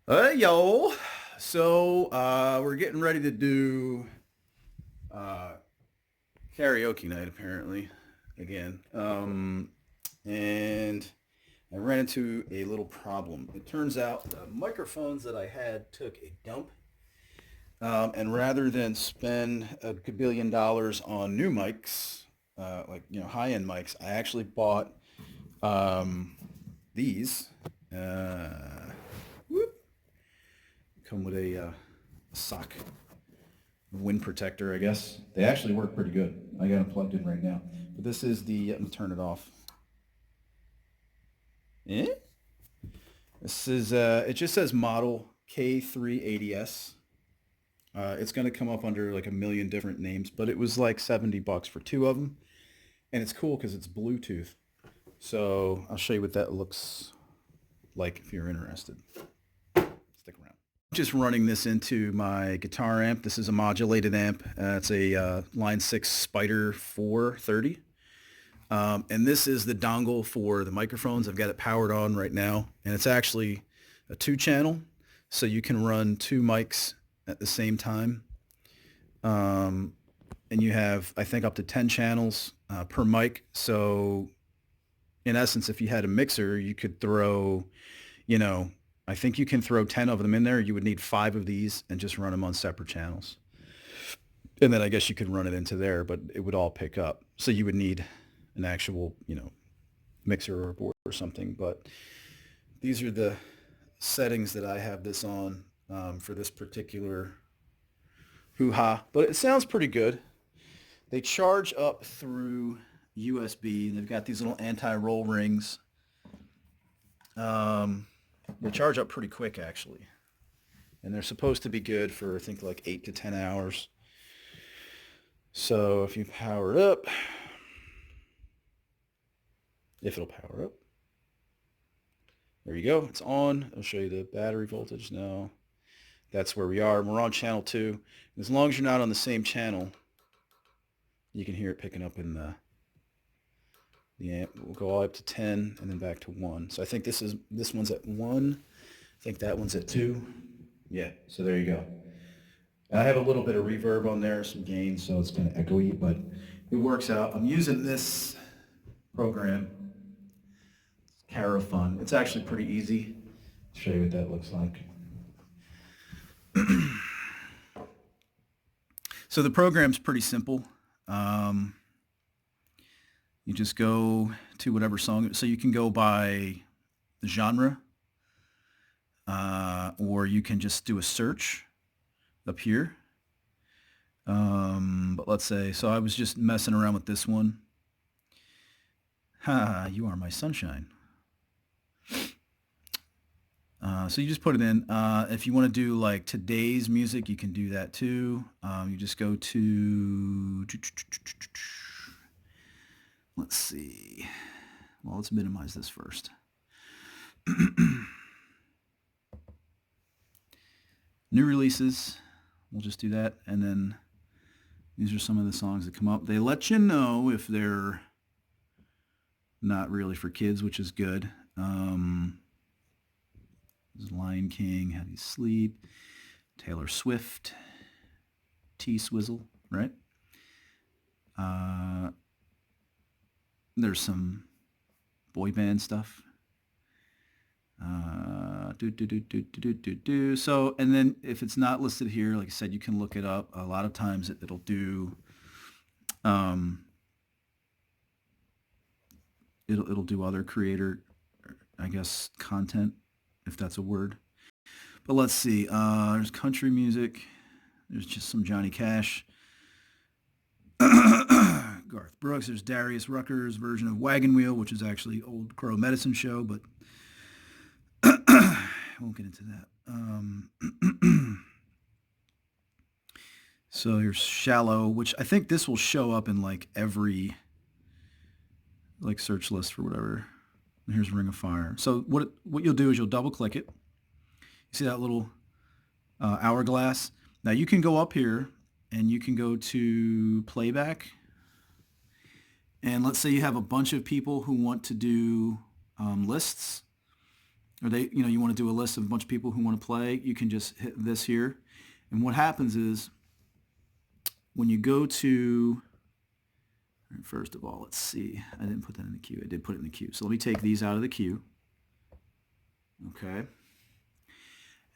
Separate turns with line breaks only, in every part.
Yo. So we're getting ready to do uh, karaoke night apparently again. And I ran into a little problem. It turns out the microphones that I had took a dump. And rather than spend a billion dollars on new mics, like high-end mics, I actually bought um, these. Uh, whoop, come with a sock wind protector, I guess. They actually work pretty good. I got them plugged in right now. But this is the, let me turn it off. Eh? This is, it just says model K380S. It's going to come up under like a million different names, but it was like 70 bucks for two of them. And it's cool because it's Bluetooth. So I'll show you what that looks like if you're interested. Stick around. Just running this into my guitar amp. This is a modulated amp. It's a Line 6 Spider 430. And this is the dongle for the microphones. I've got it powered on right now. And it's actually a two-channel. So you can run two mics at the same time. And you have, I think, up to 10 channels per mic. So in essence, if you had a mixer, you could throw, you know, I think you can throw 10 of them in there. You would need five of these and just run them on separate channels. And then I guess you could run it into there, but it would all pick up. So you would need an actual, mixer or board or something. But these are the settings that I have this on for this particular hoo-ha. But it sounds pretty good. They charge up through USB. They've got these little anti-roll rings. They charge up pretty quick, actually. And they're supposed to be good for, I think, like 8 to 10 hours. So if you power it up, if it'll power up, there you go. It's on. I'll show you the battery voltage now. That's where we are. We're on channel 2. As long as you're not on the same channel, you can hear it picking up in the amp. We'll go all up to 10 and then back to 1. So I think this one's at 1. I think that one's at 2. Yeah, so there you go. And I have a little bit of reverb on there, some gain, so it's kind of echoey, but it works out. I'm using this program, Fun. It's actually pretty easy. I'll show you what that looks like. So the program's pretty simple. You just go to whatever song. So you can go by the genre, or you can just do a search up here. But let's say, so I was just messing around with this one. Ha, you are my sunshine. So you just put it in. If you want to do like today's music, you can do that too. You just go to, let's see. Well, let's minimize this first. New releases. We'll just do that. And then these are some of the songs that come up. They let you know if they're not really for kids, which is good. There's Lion King, How Do You Sleep, Taylor Swift, T-Swizzle, right? There's some boy band stuff. So, and then if it's not listed here, like I said, you can look it up. A lot of times it'll do, it'll do other creator, I guess, content, if that's a word. But let's see. There's country music. There's just some Johnny Cash. Garth Brooks. There's Darius Rucker's version of Wagon Wheel, which is actually Old Crow Medicine Show, but I won't get into that. So here's Shallow, which I think this will show up in like every like search list for whatever. And here's Ring of Fire. So what you'll do is you'll double click it. You see that little hourglass? Now you can go up here and you can go to playback. And let's say you have a bunch of people who want to do lists. or you want to do a list of a bunch of people who want to play, you can just hit this here. And what happens is when you go to, first of all, let's see, I didn't put that in the queue. I did put it in the queue. So let me take these out of the queue. Okay.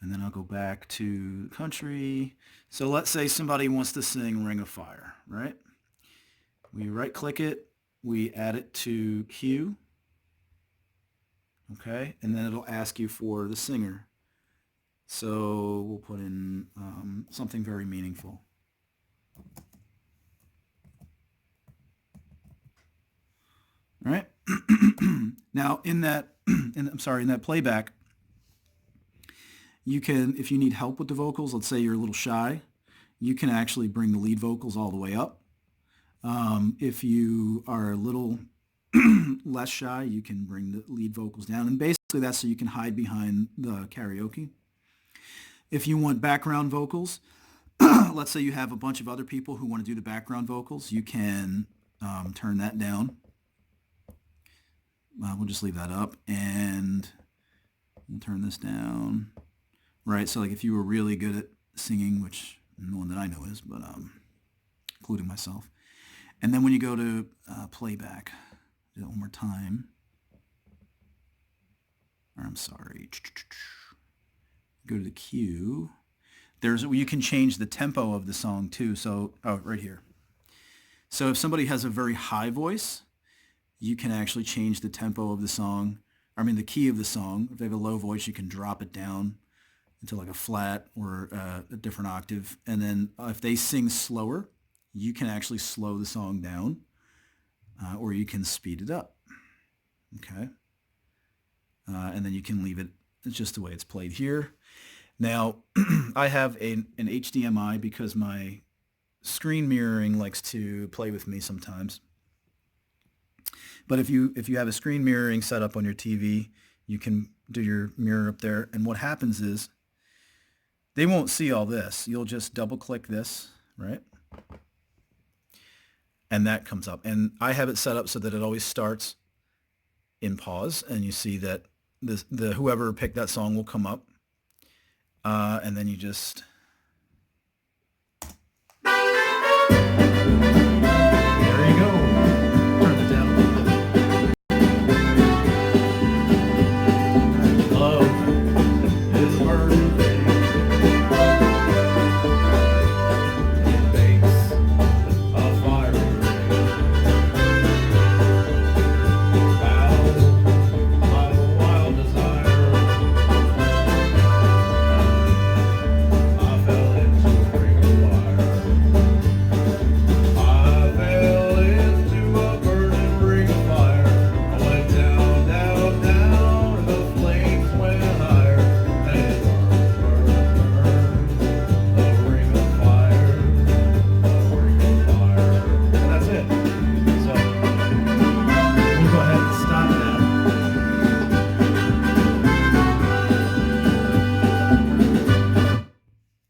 And then I'll go back to country. So let's say somebody wants to sing Ring of Fire, right? We right click it, we add it to queue. Okay, and then it'll ask you for the singer. So we'll put in something very meaningful. All right. Now in that, in that playback, you can, if you need help with the vocals, let's say you're a little shy, you can actually bring the lead vocals all the way up. If you are a little less shy, you can bring the lead vocals down. And basically that's so you can hide behind the karaoke. If you want background vocals, let's say you have a bunch of other people who want to do the background vocals, you can turn that down. We'll just leave that up and we'll turn this down. Right, so like if you were really good at singing, which no one that I know is, but including myself. And then when you go to playback, do that one more time. Or I'm sorry. Go to the queue. You can change the tempo of the song too. So, right here. So if somebody has a very high voice, you can actually change the tempo of the song. I mean the key of the song. If they have a low voice, you can drop it down into like a flat or a different octave. And then if they sing slower, you can actually slow the song down or you can speed it up. Okay. And then you can leave it just the way it's played here. Now, I have an HDMI because my screen mirroring likes to play with me sometimes. But if you have a screen mirroring set up on your TV, you can do your mirror up there. And what happens is they won't see all this. You'll just double click this, right? And that comes up. And I have it set up so that it always starts in pause. And you see that the whoever picked that song will come up. And then you just... There you go. Turn it down a little bit. Love is a burning thing. It makes a fire ring. Bound by a wild desire, I fell into a ring of fire. I fell into a burning ring of fire. I went down, down, down, and the flames went higher. And it burned, burned, burned. The ring of fire, the ring of fire. And that's it. So we'll go ahead and stop that.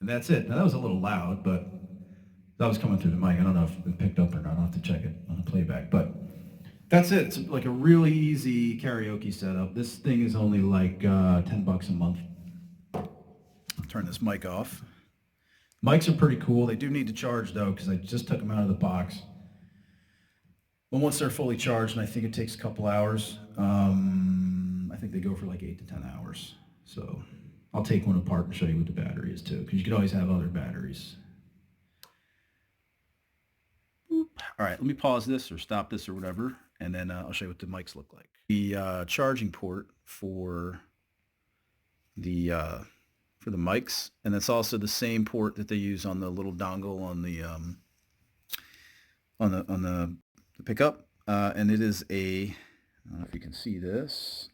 And that's it. Now that was a little loud, but that was coming through the mic. I don't know if it picked up or not. I'll have to check it on the playback. But that's it. It's like a really easy karaoke setup. This thing is only like $10 a month. I'll turn this mic off. Mics are pretty cool. They do need to charge though, because I just took them out of the box. Well, once they're fully charged, and I think it takes a couple hours, I think they go for like 8 to 10 hours. So I'll take one apart and show you what the battery is too, because you could always have other batteries. All right, let me pause this or stop this or whatever, and then I'll show you what the mics look like. The charging port for the mics, and it's also the same port that they use on the little dongle on the pickup, and it is a, I don't know if you can see this.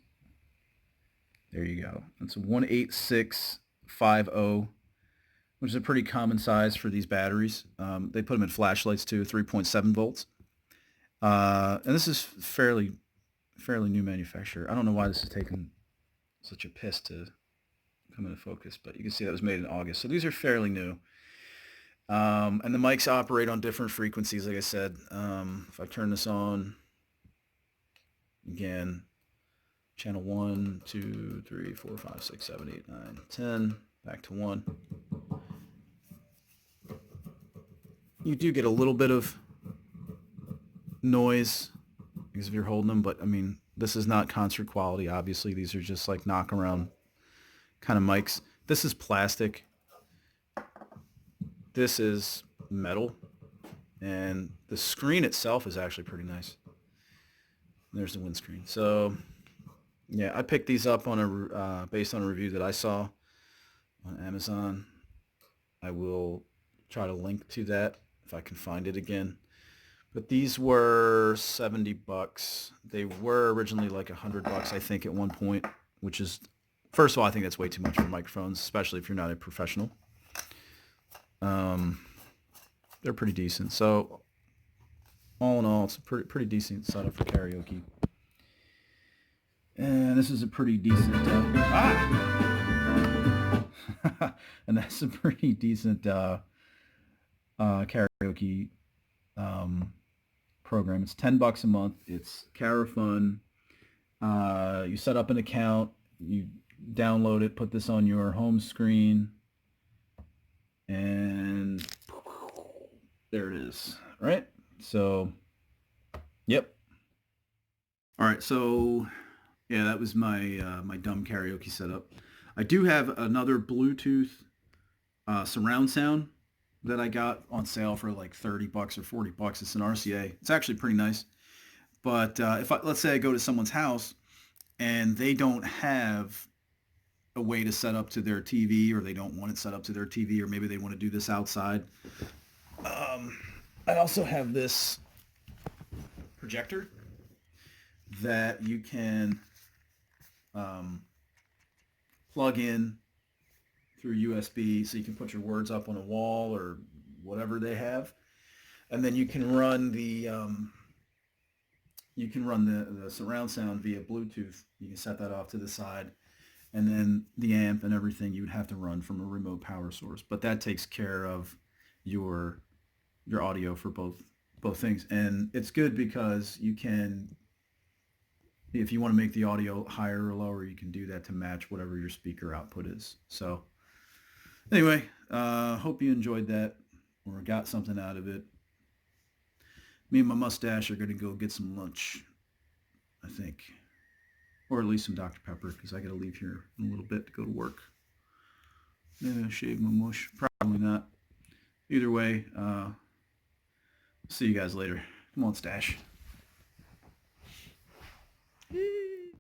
There you go. It's a 18650, which is a pretty common size for these batteries. They put them in flashlights too, 3.7 volts. And this is fairly new manufacturer. I don't know why this is taking such a piss to come into focus, but you can see that was made in August. So these are fairly new. And the mics operate on different frequencies, like I said. If I turn this on again, Channel 1, 2, 3, 4, 5, 6, 7, 8, 9, 10. Back to 1. You do get a little bit of noise because if you're holding them, but I mean, this is not concert quality, obviously. These are just like knock around kind of mics. This is plastic. This is metal. And the screen itself is actually pretty nice. There's the windscreen. So, yeah, I picked these up on a based on a review that I saw on Amazon. I will try to link to that if I can find it again. But these were $70. They were originally like $100, I think, at one point, which is, first of all, I think that's way too much for microphones, especially if you're not a professional. They're pretty decent. So all in all, it's a pretty decent setup for karaoke. And this is a pretty decent and that's a pretty decent karaoke program. It's $10 a month. It's Carafun. You set up an account, you download it, put this on your home screen, and there it is, right? So, yep. All right, so yeah, that was my my dumb karaoke setup. I do have another Bluetooth surround sound that I got on sale for like $30 or $40. It's an RCA. It's actually pretty nice. But let's say I go to someone's house and they don't have a way to set up to their TV, or they don't want it set up to their TV, or maybe they want to do this outside. I also have this projector that you can plug in through USB, so you can put your words up on a wall or whatever they have, and then you can run the surround sound via Bluetooth. You can set that off to the side, and then the amp and everything you would have to run from a remote power source. But that takes care of your audio for both things, and it's good because you can, if you want to make the audio higher or lower, you can do that to match whatever your speaker output is. So anyway, hope you enjoyed that or got something out of it. Me and my mustache are going to go get some lunch, I think. Or at least some Dr. Pepper, because I got to leave here in a little bit to go to work. Maybe I'll shave my mush. Probably not. Either way, see you guys later. Come on, Stash.